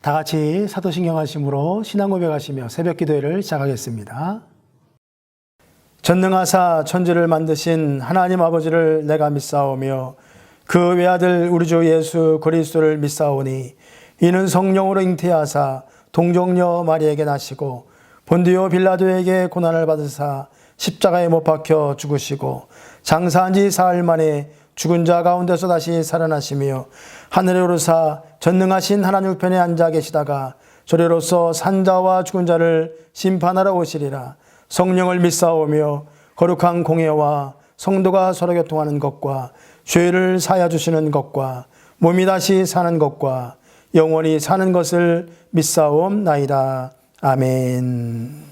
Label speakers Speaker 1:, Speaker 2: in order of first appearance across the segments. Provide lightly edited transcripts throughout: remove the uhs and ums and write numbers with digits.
Speaker 1: 다 같이 사도신경 하심으로 신앙 고백하시며 새벽 기도회를 시작하겠습니다. 전능하사 천지를 만드신 하나님 아버지를 내가 믿사오며 그 외아들 우리 주 예수 그리스도를 믿사오니 이는 성령으로 잉태하사 동정녀 마리에게 나시고 본디오 빌라도에게 고난을 받으사 십자가에 못 박혀 죽으시고 장사한 지 사흘 만에 죽은 자 가운데서 다시 살아나시며 하늘에 오르사 전능하신 하나님 우편에 앉아 계시다가 저리로서 산자와 죽은 자를 심판하러 오시리라. 성령을 믿사오며 거룩한 공예와 성도가 서로 교통하는 것과 죄를 사하여 주시는 것과 몸이 다시 사는 것과 영원히 사는 것을 믿사옵나이다. 아멘.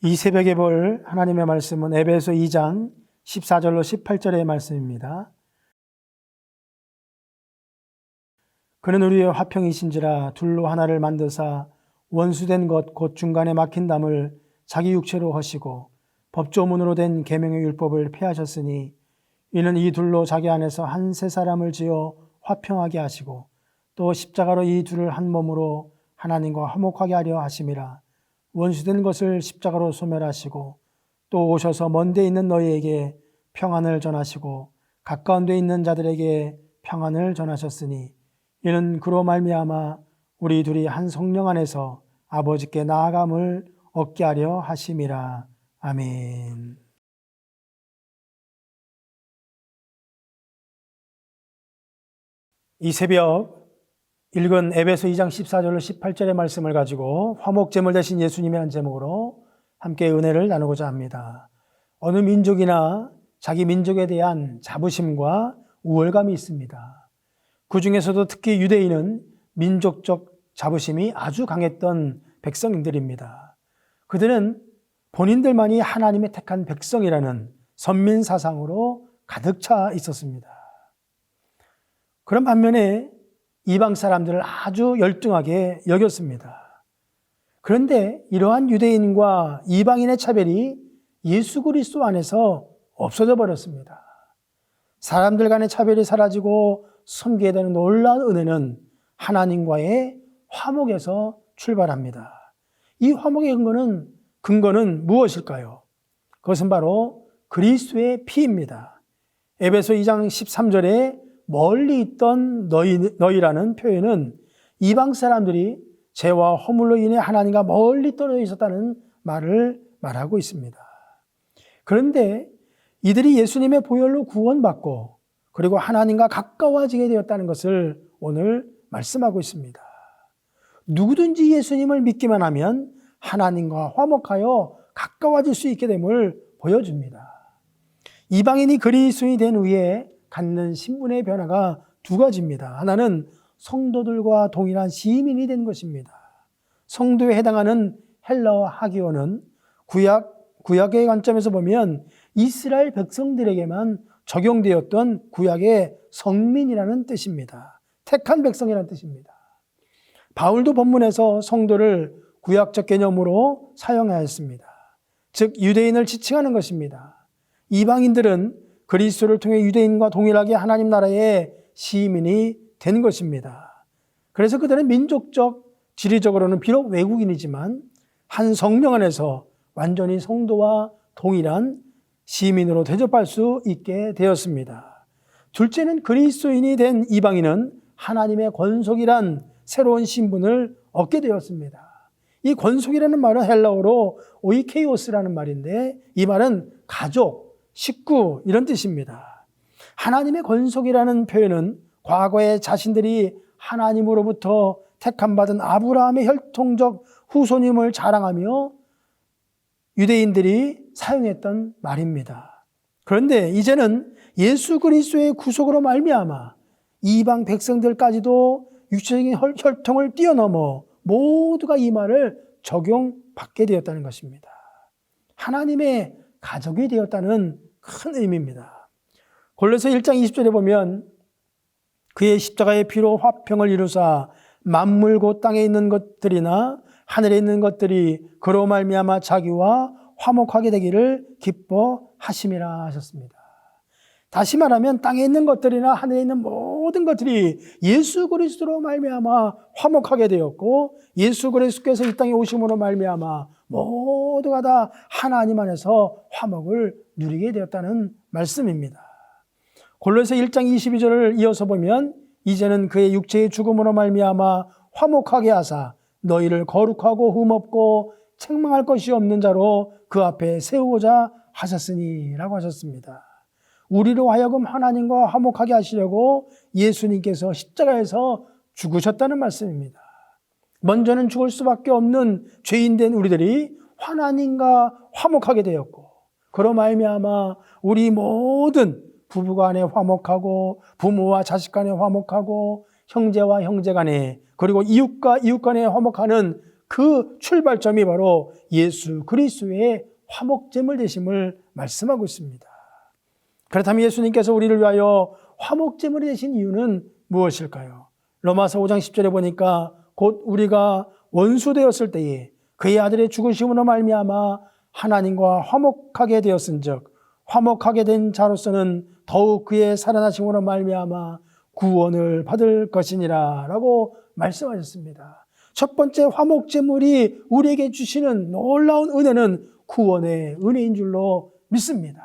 Speaker 1: 이 새벽에 볼 하나님의 말씀은 에베소 2장 14절로 18절의 말씀입니다. 그는 우리의 화평이신지라 둘로 하나를 만드사 원수된 것 곧 중간에 막힌 담을 자기 육체로 허시고 법조문으로 된 계명의 율법을 폐하셨으니 이는 이 둘로 자기 안에서 한 새 사람을 지어 화평하게 하시고 또 십자가로 이 둘을 한 몸으로 하나님과 화목하게 하려 하심이라. 원수된 것을 십자가로 소멸하시고 또 오셔서 먼 데 있는 너희에게 평안을 전하시고 가까운 데 있는 자들에게 평안을 전하셨으니 이는 그로 말미암아 우리 둘이 한 성령 안에서 아버지께 나아감을 얻게 하려 하심이라. 아멘. 이 새벽 읽은 에베소 2장 14절로 18절의 말씀을 가지고 화목제물 되신 예수님이라는 제목으로 함께 은혜를 나누고자 합니다. 어느 민족이나 자기 민족에 대한 자부심과 우월감이 있습니다. 그 중에서도 특히 유대인은 민족적 자부심이 아주 강했던 백성들입니다. 그들은 본인들만이 하나님의 택한 백성이라는 선민 사상으로 가득 차 있었습니다. 그런 반면에 이방 사람들을 아주 열등하게 여겼습니다. 그런데 이러한 유대인과 이방인의 차별이 예수 그리스도 안에서 없어져 버렸습니다. 사람들 간의 차별이 사라지고 섬기게 되는 놀라운 은혜는 하나님과의 화목에서 출발합니다. 이 화목의 근거는 무엇일까요? 그것은 바로 그리스도의 피입니다. 에베소 2장 13절에 멀리 있던 너희라는 표현은 이방 사람들이 죄와 허물로 인해 하나님과 멀리 떨어져 있었다는 말을 말하고 있습니다. 그런데 이들이 예수님의 보혈로 구원받고 그리고 하나님과 가까워지게 되었다는 것을 오늘 말씀하고 있습니다. 누구든지 예수님을 믿기만 하면 하나님과 화목하여 가까워질 수 있게 됨을 보여줍니다. 이방인이 그리스도인이 된 후에 갖는 신분의 변화가 두 가지입니다. 하나는 성도들과 동일한 시민이 된 것입니다. 성도에 해당하는 헬라어 하기오는 구약의 관점에서 보면 이스라엘 백성들에게만 적용되었던 구약의 성민이라는 뜻입니다. 택한 백성이라는 뜻입니다. 바울도 본문에서 성도를 구약적 개념으로 사용하였습니다. 즉 유대인을 지칭하는 것입니다. 이방인들은 그리스도를 통해 유대인과 동일하게 하나님 나라의 시민이 된 것입니다. 그래서 그들은 민족적, 지리적으로는 비록 외국인이지만 한 성령 안에서 완전히 성도와 동일한 시민으로 대접할 수 있게 되었습니다. 둘째는 그리스도인이 된 이방인은 하나님의 권속이란 새로운 신분을 얻게 되었습니다. 이 권속이라는 말은 헬라어로 오이케이오스라는 말인데 이 말은 가족, 식구 이런 뜻입니다. 하나님의 권속이라는 표현은 과거에 자신들이 하나님으로부터 택함받은 아브라함의 혈통적 후손임을 자랑하며 유대인들이 사용했던 말입니다. 그런데 이제는 예수 그리스도의 구속으로 말미암아 이방 백성들까지도 육체적인 혈통을 뛰어넘어 모두가 이 말을 적용받게 되었다는 것입니다. 하나님의 가족이 되었다는 큰 의미입니다. 골로새 1장 20절에 보면 그의 십자가의 피로 화평을 이루사 만물 곧 땅에 있는 것들이나 하늘에 있는 것들이 그로 말미암아 자기와 화목하게 되기를 기뻐하심이라 하셨습니다. 다시 말하면 땅에 있는 것들이나 하늘에 있는 모든 것들이 예수 그리스도로 말미암아 화목하게 되었고 예수 그리스도께서 이 땅에 오심으로 말미암아 모두가 다 하나님 안에서 화목을 누리게 되었다는 말씀입니다. 골로새 1장 22절을 이어서 보면 이제는 그의 육체의 죽음으로 말미암아 화목하게 하사 너희를 거룩하고 흠없고 책망할 것이 없는 자로 그 앞에 세우고자 하셨으니 라고 하셨습니다. 우리로 하여금 하나님과 화목하게 하시려고 예수님께서 십자가에서 죽으셨다는 말씀입니다. 먼저는 죽을 수밖에 없는 죄인된 우리들이 하나님과 화목하게 되었고 그로 말미암아 우리 모든 부부간에 화목하고 부모와 자식 간에 화목하고 형제와 형제 간에 그리고 이웃과 이웃 간에 화목하는 그 출발점이 바로 예수 그리스도의 화목제물 되심을 말씀하고 있습니다. 그렇다면 예수님께서 우리를 위하여 화목제물이 되신 이유는 무엇일까요? 로마서 5장 10절에 보니까 곧 우리가 원수 되었을 때에 그의 아들의 죽으심으로 말미암아 하나님과 화목하게 되었은즉 화목하게 된 자로서는 더욱 그의 살아나심으로 말미암아 구원을 받을 것이니라 라고 말씀하셨습니다. 첫 번째 화목제물이 우리에게 주시는 놀라운 은혜는 구원의 은혜인 줄로 믿습니다.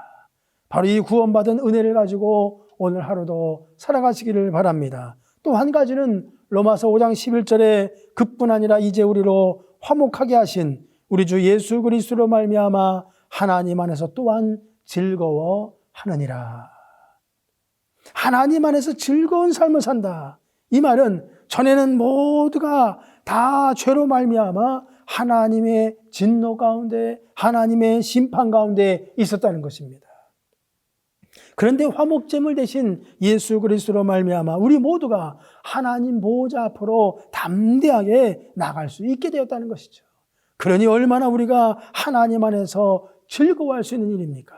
Speaker 1: 바로 이 구원받은 은혜를 가지고 오늘 하루도 살아가시기를 바랍니다. 또 한 가지는 로마서 5장 11절에 그뿐 아니라 이제 우리로 화목하게 하신 우리 주 예수 그리스도로 말미암아 하나님 안에서 또한 즐거워하느니라. 하나님 안에서 즐거운 삶을 산다. 이 말은 전에는 모두가 다 죄로 말미암아 하나님의 진노 가운데 하나님의 심판 가운데 있었다는 것입니다. 그런데 화목제물 대신 예수 그리스도로 말미암아 우리 모두가 하나님 보호자 앞으로 담대하게 나갈 수 있게 되었다는 것이죠. 그러니 얼마나 우리가 하나님 안에서 즐거워할 수 있는 일입니까?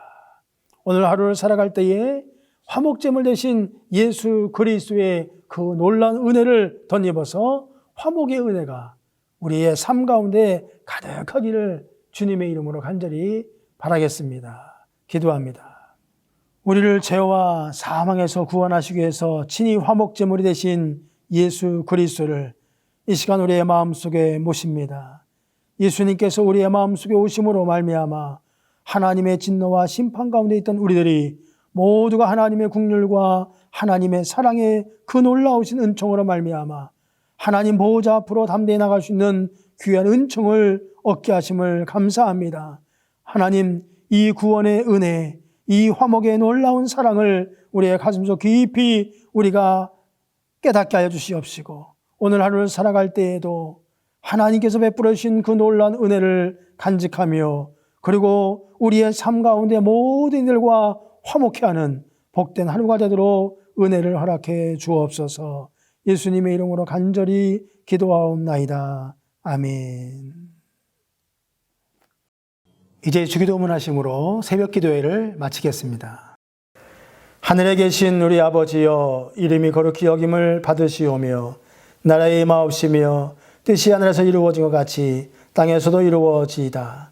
Speaker 1: 오늘 하루를 살아갈 때에 화목제물 대신 예수 그리스도의 그 놀라운 은혜를 덧입어서 화목의 은혜가 우리의 삶 가운데 가득하기를 주님의 이름으로 간절히 바라겠습니다. 기도합니다. 우리를 죄와 사망에서 구원하시기 위해서 친히 화목제물이 되신 예수 그리스도를 이 시간 우리의 마음속에 모십니다. 예수님께서 우리의 마음속에 오심으로 말미암아 하나님의 진노와 심판 가운데 있던 우리들이 모두가 하나님의 국률과 하나님의 사랑의 그 놀라우신 은총으로 말미암아 하나님 보호자 앞으로 담대히 나갈 수 있는 귀한 은총을 얻게 하심을 감사합니다. 하나님, 이 구원의 은혜, 이 화목의 놀라운 사랑을 우리의 가슴속 깊이 우리가 깨닫게 하여 주시옵시고 오늘 하루를 살아갈 때에도 하나님께서 베풀어 주신 그 놀라운 은혜를 간직하며 그리고 우리의 삶 가운데 모든 이들과 화목해 하는 복된 하루가 되도록 은혜를 허락해 주옵소서. 예수님의 이름으로 간절히 기도하옵나이다. 아멘. 이제 주기도문 하심으로 새벽 기도회를 마치겠습니다. 하늘에 계신 우리 아버지여, 이름이 거룩히 여김을 받으시오며 나라의 마옵시며 뜻이 하늘에서 이루어진 것 같이 땅에서도 이루어지이다.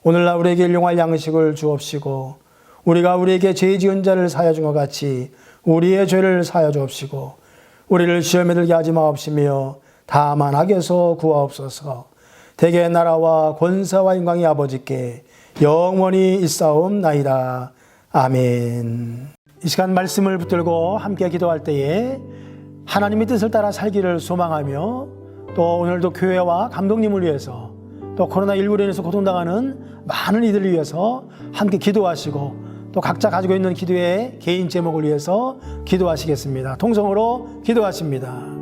Speaker 1: 오늘날 우리에게 일용할 양식을 주옵시고 우리가 우리에게 죄 지은 자를 사하여 준 것 같이 우리의 죄를 사하여 주옵시고 우리를 시험에 들게 하지 마옵시며 다만 악에서 구하옵소서. 대개 나라와 권세와 영광이 아버지께 영원히 있사옵나이다. 아멘. 이 시간 말씀을 붙들고 함께 기도할 때에 하나님의 뜻을 따라 살기를 소망하며 또 오늘도 교회와 감독님을 위해서 또 코로나19로 인해서 고통당하는 많은 이들을 위해서 함께 기도하시고 또 각자 가지고 있는 기도의 개인 제목을 위해서 기도하시겠습니다. 통성으로 기도하십니다.